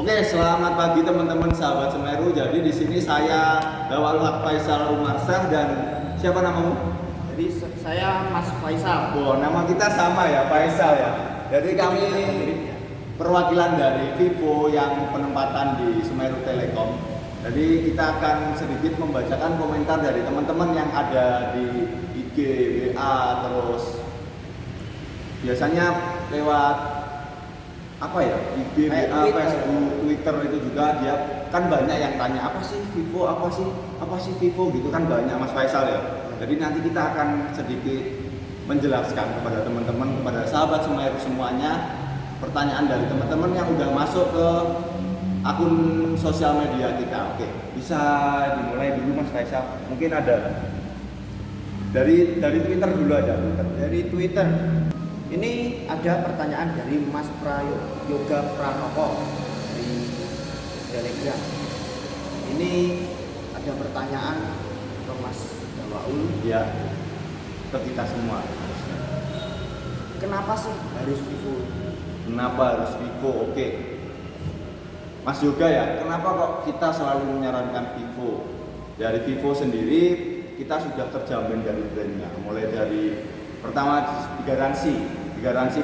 Oke, selamat pagi teman-teman sahabat Semeru. Jadi di sini saya Dawal Haq Faisal Umarsah dan siapa namamu? Jadi saya Mas Faisal. Oh, nama kita sama ya, Faisal ya. Jadi kami perwakilan dari Vivo yang penempatan di Semeru Telekom. Jadi kita akan sedikit membacakan komentar dari teman-teman yang ada di IG, WA, terus biasanya lewat apa ya, IG, WA, Facebook, Twitter itu juga dia kan banyak yang tanya apa sih Vivo, apa sih Vivo gitu kan banyak Mas Faisal ya. Jadi nanti kita akan sedikit menjelaskan kepada teman-teman, kepada sahabat Semeru semuanya pertanyaan dari teman-teman yang udah masuk ke akun sosial media kita. Oke, bisa dimulai dulu Mas Faisal. Mungkin ada dari Twitter dulu aja. Dari Twitter. Ini ada pertanyaan dari Mas Prayoga Pranoko dari Telegram. Ini ada pertanyaan ke Mas Dawaul. Ya, ke kita semua. Kenapa sih harus Vivo? Kenapa harus Vivo? Oke, Mas Yoga ya, kenapa kok kita selalu menyarankan Vivo? Dari Vivo sendiri kita sudah terjamin dari brandnya, mulai dari pertama garansi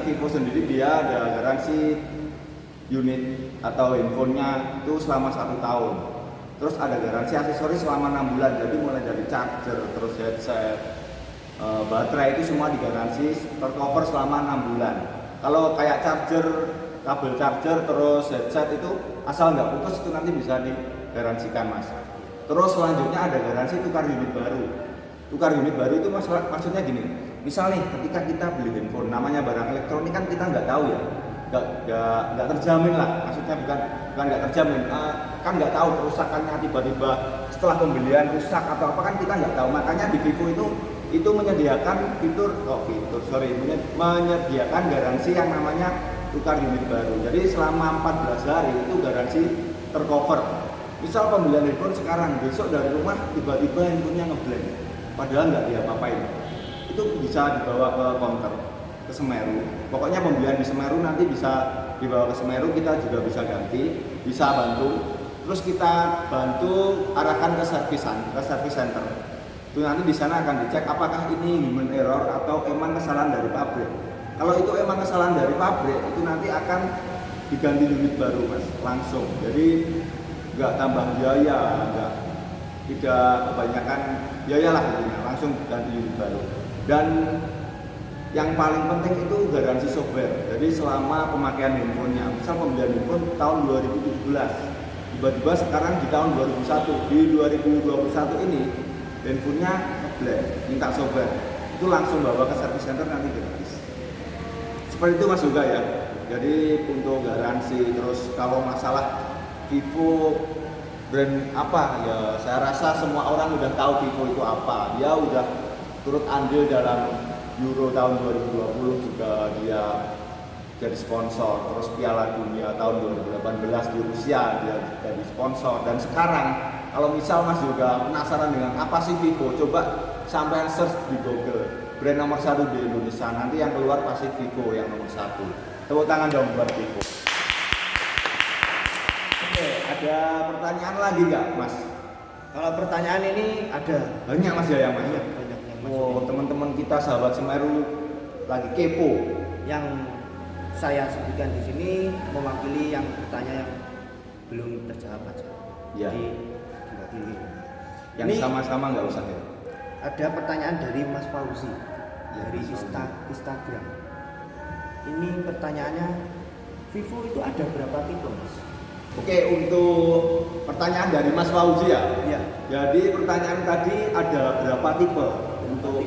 Vivo sendiri dia ada garansi unit atau handphonenya itu selama 1 tahun. Terus ada garansi aksesoris selama 6 bulan. Jadi mulai dari charger, terus headset, baterai itu semua digaransi tercover selama 6 bulan. Kalau kayak charger, kabel charger, terus headset itu asal nggak putus itu nanti bisa digaransikan Mas. Terus selanjutnya ada garansi tukar unit baru. Tukar unit baru itu maksudnya gini, misal nih ketika kita beli handphone, namanya barang elektronik kan kita nggak tahu ya, nggak terjamin lah, maksudnya bukan nggak terjamin, kan nggak tahu kerusakannya tiba-tiba setelah pembelian rusak atau apa kan kita nggak tahu. Makanya di Vivo itu menyediakan menyediakan garansi yang namanya tukar unit baru. Jadi selama 14 hari itu garansi tercover. Misal pembelian handphone sekarang, besok dari rumah tiba-tiba handphonenya ngeblank, padahal nggak diapa-apain, itu bisa dibawa ke counter ke Semeru. Pokoknya pembelian di Semeru nanti bisa dibawa ke Semeru, kita juga bisa ganti, bisa bantu. Terus kita bantu arahkan ke service center. Itu nanti di sana akan dicek apakah ini human error atau emang kesalahan dari pabrik. Kalau itu emang kesalahan dari pabrik, itu nanti akan diganti unit baru Mas, langsung. Jadi nggak tambah biaya, tidak kebanyakan biaya lah intinya, langsung ganti unit baru. Dan yang paling penting itu garansi software. Jadi selama pemakaian handphonenya, misal pembelian handphone tahun 2017, tiba-tiba sekarang di tahun 2021, di 2021 ini handphonenya ngeblank, minta software, itu langsung bawa ke service center nanti gratis. Seperti itu Mas juga ya. Jadi untuk garansi, terus kalau masalah Vivo brand apa ya, saya rasa semua orang udah tahu Vivo itu apa. Dia udah turut andil dalam Euro tahun 2020 juga, dia jadi sponsor. Terus Piala Dunia tahun 2018 di Rusia dia jadi sponsor. Dan sekarang kalau misal Mas juga penasaran dengan apa sih Vivo, coba sampai search di Google brand nomor 1 di Indonesia, nanti yang keluar pasti Vivo yang nomor 1. Tepuk tangan dong buat Vivo. Oke, ada pertanyaan lagi nggak Mas? Kalau pertanyaan ini ada Banyak Mas ya yang Mas? banyak yang masuk. Oh, teman-teman kita sahabat Semeru lagi kepo. Yang saya sebutkan di sini mewakili yang bertanya yang belum terjawab aja. Ya. Jadi diwakili. Yang Ini sama-sama nggak usah ya. ada pertanyaan dari Mas Fauzi dari Mas Fauzi. Instagram. Ini pertanyaannya, Vivo itu ada berapa tipe Mas? Oke, untuk pertanyaan dari Mas Fauzi ya. Iya. Jadi pertanyaan tadi ada berapa tipe untuk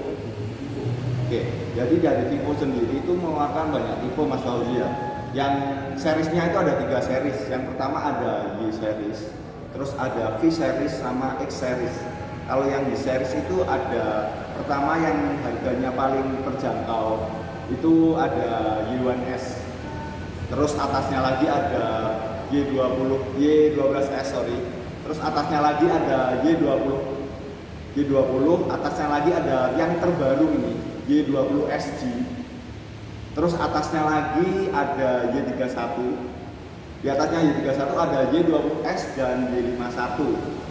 Vivo. Oke, jadi dari Vivo sendiri itu mengeluarkan banyak tipe Mas Fauzi ya. Yang seriesnya itu ada 3 series. Yang pertama ada Y series, terus ada V series sama X series. Kalau yang Y series itu ada pertama yang harganya paling terjangkau itu ada Y1S. Terus atasnya lagi ada Y12S Terus atasnya lagi ada Y20, atasnya lagi ada yang terbaru ini Y20SG. Terus atasnya lagi ada Y31, Di atasnya Y31 ada Y20S dan Y51.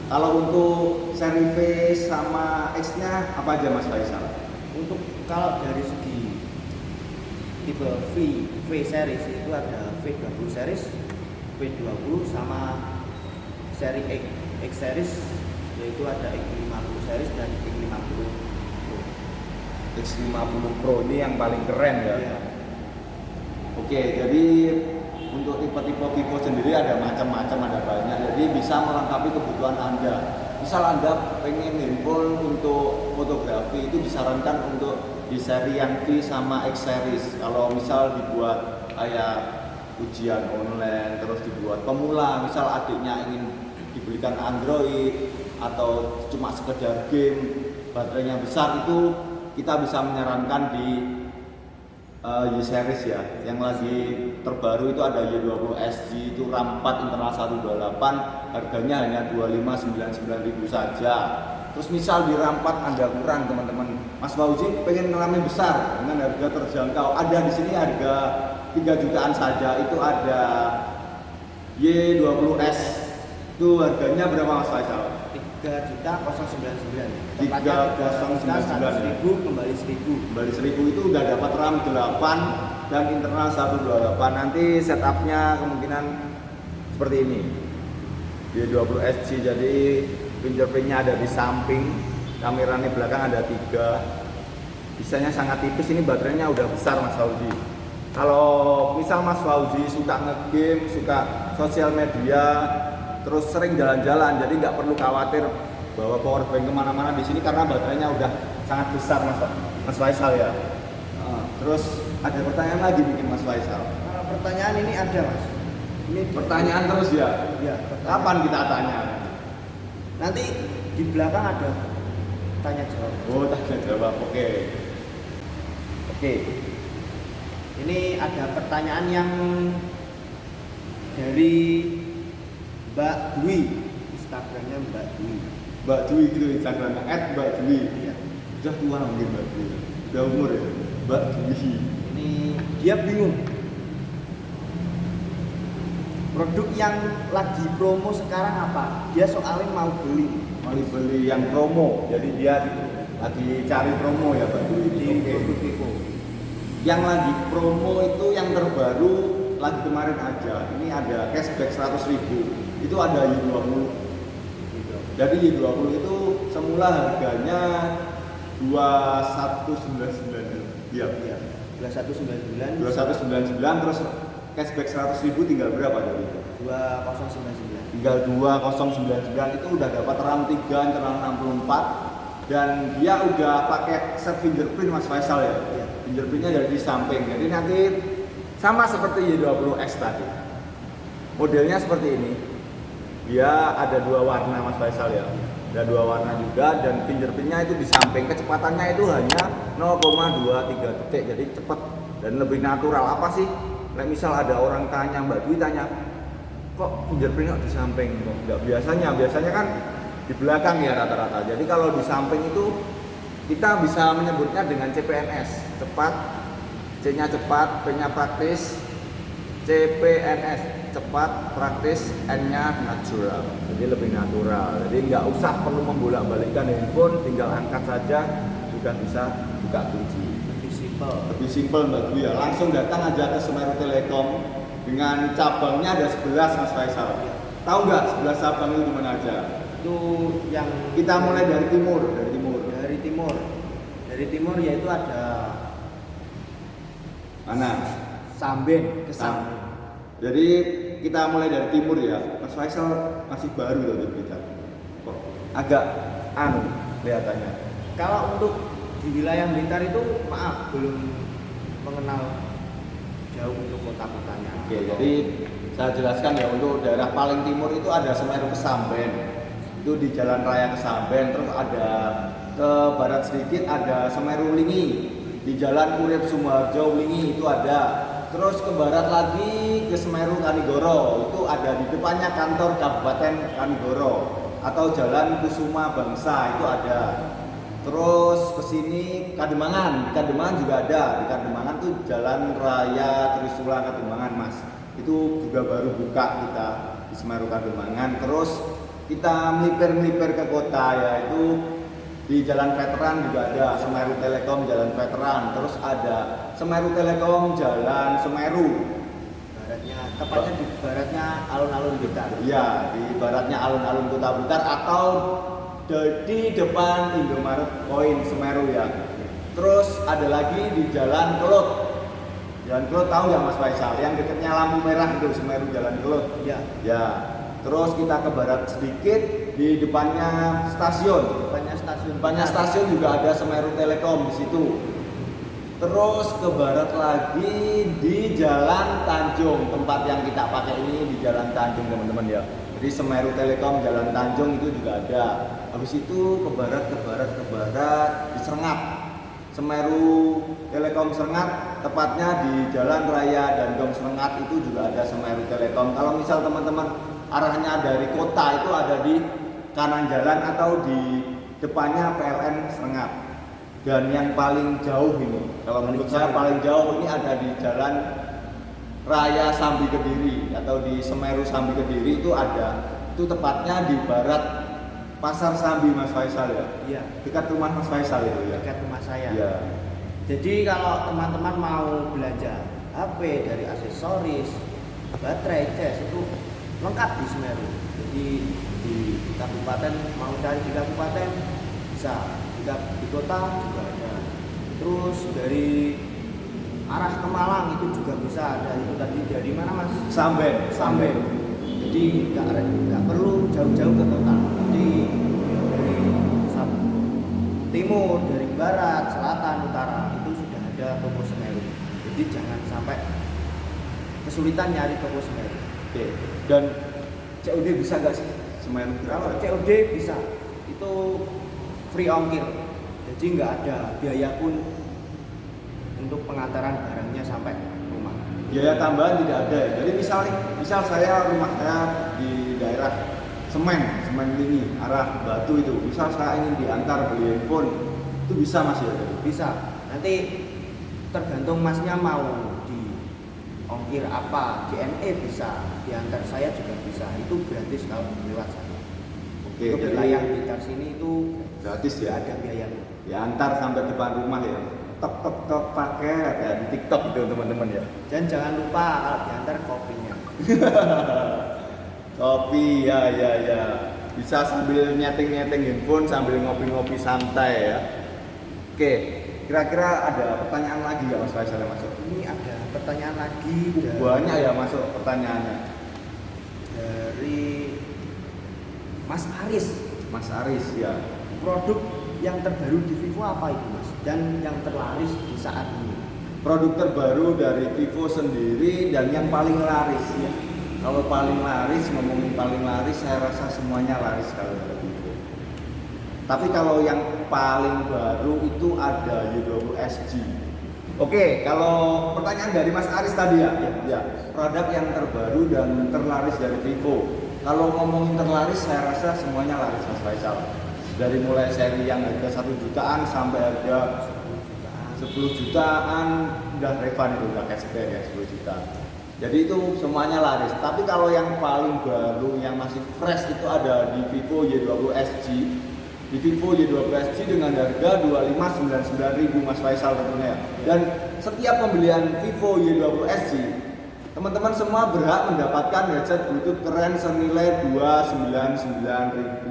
Kalau untuk seri V sama X-nya apa aja Mas Faisal? Untuk kalau dari segi tipe V series itu ada V20 series, V20 sama seri X series, yaitu ada X50 series dan X50 Pro. X50 Pro ini yang paling keren ya. Ya. Oke, jadi untuk tipe-tipe Vivo sendiri ada macam-macam, ada banyak. Jadi bisa melengkapi kebutuhan Anda. Misal Anda pengen handphone untuk fotografi, itu disarankan untuk di seri yang V sama X series. Kalau misal dibuat kayak ujian online, terus dibuat pemula, misal adiknya ingin dibelikan Android atau cuma sekedar game, baterainya besar, itu kita bisa menyarankan di Y series ya. Yang lagi terbaru itu ada Y20 SG, itu RAM 4 internal 128, harganya hanya 2599.000 saja. Terus misal di RAM 4 Anda kurang teman-teman, Mas Fauzi pengen ngalamin besar dengan harga terjangkau, ada di sini harga 3 jutaan saja. Itu ada Y20S, itu harganya berapa Mas Faisal? 3.099. 3.099 kembali 1000. Kembali 1000 itu udah dapat RAM 8 dan internal 128. Nanti setupnya kemungkinan seperti ini. Y20 SG, jadi fingerprintnya ada di samping, kameranya belakang ada 3. Bisanya sangat tipis, ini baterainya udah besar Mas Fauzi. Kalau misal Mas Fauzi suka nge-game, suka sosial media, terus sering jalan-jalan, jadi nggak perlu khawatir bawa power bank kemana-mana di sini karena baterainya udah sangat besar Mas Faisal ya. Terus ada pertanyaan lagi mungkin Mas Faisal. Kalau pertanyaan ini ada Mas. Ini Pertanyaan terus ya. Ya, Kapan kita tanya? nanti di belakang ada tanya jawab. Oh, tanya jawab. Oke. Ini ada pertanyaan yang dari Mbak Dwi, Instagramnya Mbak Dwi. Mbak Dwi gitu Instagramnya @Mbak Dwi. Iya. Udah tua mungkin Mbak Dwi. Udah umur ya. Mbak Dwi. Ini dia bingung. Produk yang lagi promo sekarang apa? Dia soalnya mau beli Yang promo. Jadi dia lagi cari promo ya Mbak Dwi. di produk Vivo. Yang lagi promo itu yang terbaru lagi kemarin aja. Ini ada cashback 100.000. Itu ada Y20. Jadi Y20 itu semula harganya 2199. Iya. 2199 2199 terus cashback 100.000 tinggal berapa dari itu? 2099. Tinggal 2099 itu udah dapat RAM 3 internal 64 dan dia udah pakai set fingerprint Mas Faisal ya. Iya. Fingerprintnya dari di samping. Jadi nanti sama seperti Y20S tadi. Modelnya seperti ini. Dia ada 2 warna Mas Faisal ya. Ada 2 warna juga dan fingerprintnya itu di samping. Kecepatannya itu hanya 0,23 detik. Jadi cepat dan lebih natural. Apa sih? Misal ada orang tanya, Mbak Dwi tanya, kok fingerprintnya di samping? Enggak biasanya kan di belakang ya rata-rata. Jadi kalau di samping itu kita bisa menyebutnya dengan CPNS, cepat, C-nya cepat, P-nya praktis, CPNS, cepat, praktis, N-nya natural. Jadi lebih natural. Jadi nggak usah perlu membolak-balikkan handphone, tinggal angkat saja sudah bisa buka kunci. Lebih simpel Mbak Dwi ya. Langsung datang aja ke Semeru Telekom dengan cabangnya ada 11 Mas Faisal. Tahu nggak 11 cabang itu di mana aja? Itu yang Kita mulai dari timur, Dari timur yaitu ada mana? Samben ke Nah, Samben. jadi kita mulai dari timur ya. Mas Faisal masih baru loh di Blitar. Kok agak kelihatannya. Kalau untuk di wilayah Blitar itu maaf belum mengenal jauh untuk kota-kotanya. Oke, jadi saya jelaskan ya, untuk daerah paling timur itu ada Semeru Kesamben. Itu di Jalan Raya Kesamben, terus ada ke barat sedikit ada Semeru Lingi. Di Jalan Urip Sumoharjo Lingi itu ada. Terus ke barat lagi ke Semeru Kanigoro, itu ada di depannya kantor Kabupaten Kanigoro, atau Jalan Kusuma Bangsa itu ada. Terus ke sini Kademangan, di Kademangan juga ada. Di Kademangan tuh Jalan Raya Trisula Kademangan, Mas. itu juga baru buka kita di Semeru Kademangan. Terus kita melipir ke kota, yaitu di Jalan Veteran juga ada Semeru Telekom Jalan Veteran, terus ada Semeru Telekom Jalan Semeru. Baratnya, tepatnya di baratnya alun-alun Blitar. Iya, di baratnya alun-alun Kota Blitar atau di depan Indomaret Koin Semeru ya. Terus ada lagi di Jalan Kelut. Jalan Kelut tahu ya Mas Faisal? Yang dekatnya lampu merah itu Semeru Jalan Kelut. Iya. Ya. Terus kita ke barat sedikit di depannya stasiun. Depannya stasiun juga ada Semeru Telekom di situ. Terus ke barat lagi di Jalan Tanjung. Tempat yang kita pakai ini di Jalan Tanjung teman-teman ya. Jadi Semeru Telekom Jalan Tanjung itu juga ada. Habis itu ke barat di Serengat. Semeru Telekom Serengat, tepatnya di Jalan Raya Dandong Serengat itu juga ada Semeru Telekom. Kalau misal teman-teman arahnya dari kota itu ada di kanan jalan atau di depannya PLN Serengat. Dan yang paling jauh ini, kalau menurut saya paling jauh ini ada di Jalan Raya Sambi Kediri atau di Semeru Sambi Kediri itu ada. Itu tepatnya di barat Pasar Sambi Mas Faisal ya. Iya. Dekat rumah Mas Faisal itu ya. Dekat rumah saya. Iya. Jadi kalau teman-teman mau belanja HP dari aksesoris, baterai, cas itu lengkap di Semeru. Jadi di kabupaten mau cari di kabupaten bisa, di kota juga ada. Terus dari arah ke Malang itu juga bisa ada. Itu tadi dari mana Mas? Samben. Jadi nggak perlu jauh-jauh ke kota. Jadi dari timur, dari barat, selatan, utara itu sudah ada toko Semeru. Jadi jangan sampai kesulitan nyari toko Semeru. Oke. Dan COD bisa nggak sih Semeru? Kalau COD bisa, itu free ongkir. Jadi nggak ada biaya pun untuk pengantaran barangnya sampai rumah. Biaya tambahan tidak ada ya. Jadi misal saya rumah saya di daerah Semen ini arah Batu itu. Misal saya ingin diantar beli handphone, itu bisa Mas ya? Bisa. Nanti tergantung Masnya mau di ongkir apa, JNE bisa, diantar saya juga bisa. Itu gratis kalau lewat saya. Oke, untuk jadi wilayah Blitar sini itu gratis ya? Ada biayanya. Diantar sampai depan rumah ya. Tok paket ya di TikTok itu teman-teman ya. Dan jangan lupa kalau diantar kopinya. Kopi ya. Bisa sambil nyeting handphone sambil ngopi-ngopi santai ya. Oke, kira-kira ada pertanyaan lagi ya Mas Faisal yang masuk? Ini ada pertanyaan lagi Banyak ya masuk pertanyaannya. Dari Mas Aris. Mas Aris ya. Produk yang terbaru di Vivo apa itu Mas? Dan yang terlaris di saat ini? Produk terbaru dari Vivo sendiri dan yang paling laris ya. Kalau paling laris, ngomongin paling laris, saya rasa semuanya laris kalau dari Vivo. Tapi kalau yang paling baru itu ada Y20 SG. Oke, kalau pertanyaan dari Mas Aris tadi ya, produk yang terbaru dan terlaris dari Vivo. Kalau ngomongin terlaris, saya rasa semuanya laris Mas Faisal. Dari mulai seri yang harga 1 jutaan sampai harga 10 jutaan udah revan itu, udah cashback ya 10 juta. Jadi itu semuanya laris. Tapi kalau yang paling baru yang masih fresh itu ada di Vivo Y20 SG. Di Vivo Y20 SG dengan harga 2599.000 Mas Faisal tentunya. Dan setiap pembelian Vivo Y20 SG, teman-teman semua berhak mendapatkan headset Bluetooth keren senilai 299.000.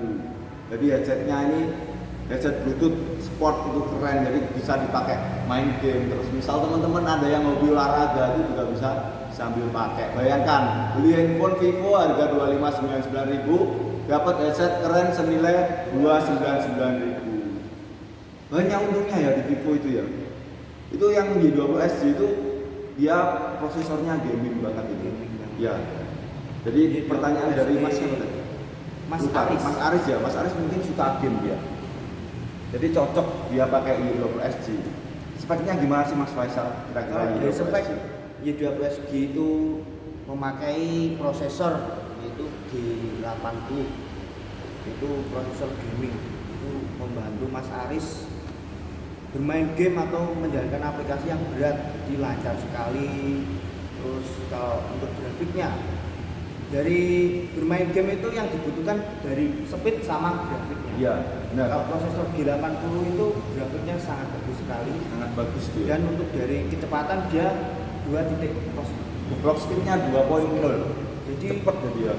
Jadi headsetnya ini headset Bluetooth sport itu keren, jadi bisa dipakai main game. Terus misal teman-teman ada yang hobi olahraga itu juga bisa sambil pakai. Bayangkan beli handphone Vivo harga 2599.000, dapat headset keren senilai 299.000. Banyak untungnya ya di Vivo itu ya. Itu yang Y20 SG itu dia prosesornya gaming banget itu. Ya. Jadi pertanyaan dari Mas siapa tadi? Mas Aris. Mas Aris ya, Mas Aris mungkin suka game dia. Jadi cocok dia pakai Y20 SG. Speknya gimana sih Mas Faisal? Kira-kira Y20 spek Y20 SG itu memakai prosesor yaitu G80. Itu prosesor gaming. Itu membantu Mas Aris bermain game atau menjalankan aplikasi yang berat. Jadi lancar sekali. Terus kalau untuk grafiknya, dari bermain game itu yang dibutuhkan dari speed sama grafiknya. Iya, benar. Kalau prosesor G80 itu grafiknya sangat bagus sekali. Sangat bagus tuh. Dan untuk dari kecepatan dia 2.0. Clock speednya 2.0. Jadi Cepet jadi ya.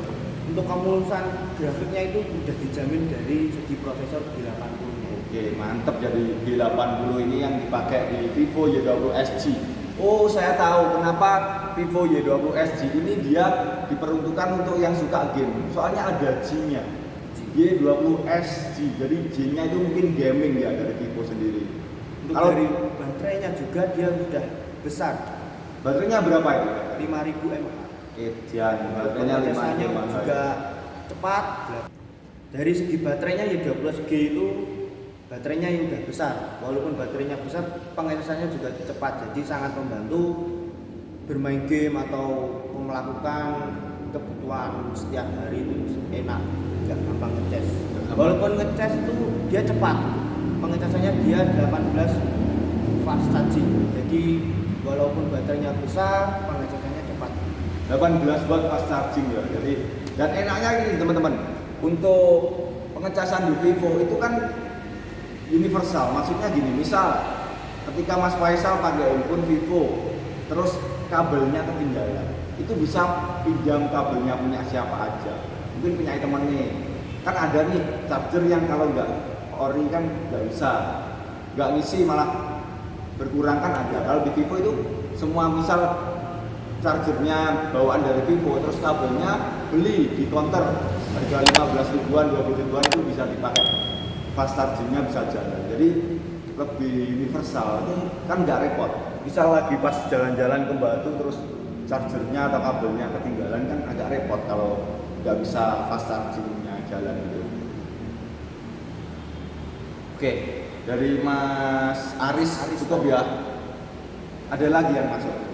untuk kemulusan grafiknya itu sudah dijamin dari segi prosesor G80. Oke, mantap. Jadi G80 ini yang dipakai di Vivo Y20 SG. Oh, saya tahu kenapa Vivo Y20 SG ini dia diperuntukkan untuk yang suka game. Soalnya ada G-nya. Y20 SG. Jadi G-nya itu mungkin gaming ya dari Vivo sendiri. Untuk Kalau dari baterainya juga dia sudah besar. baterainya berapa itu? 5000 mAh. Edian, baterainya 5 Pengecasannya juga cepat. Dari segi baterainya Y12G itu baterainya yang udah besar. Walaupun baterainya besar, pengecasannya juga cepat. Jadi sangat membantu bermain game atau melakukan kebutuhan setiap hari itu enak, nggak gampang ngecas. Walaupun ngecas itu dia cepat. Pengecasannya dia 18 fast charging. Jadi walaupun baterainya besar, pengecasannya cepat. 18 watt fast charging ya. Jadi dan enaknya gini teman-teman, untuk pengecasan di Vivo itu kan universal. Maksudnya gini, misal ketika Mas Faisal pakai handphone Vivo, terus kabelnya ketinggalan, itu bisa pinjam kabelnya punya siapa aja. Mungkin punya temen nih. Kan ada nih charger yang kalau nggak ori kan nggak bisa, nggak ngisi malah berkurang kan ada. Kalau di Vivo itu semua misal chargernya bawaan dari Vivo, terus kabelnya beli di counter harga 15 ribuan, 20 ribuan itu bisa dipakai, fast chargingnya bisa jalan. Jadi lebih universal, kan nggak repot. Misal lagi pas jalan-jalan ke Batu terus chargernya atau kabelnya ketinggalan kan agak repot kalau nggak bisa fast chargingnya jalan gitu. Oke, dari Mas Aris cukup ya. Ada lagi yang masuk?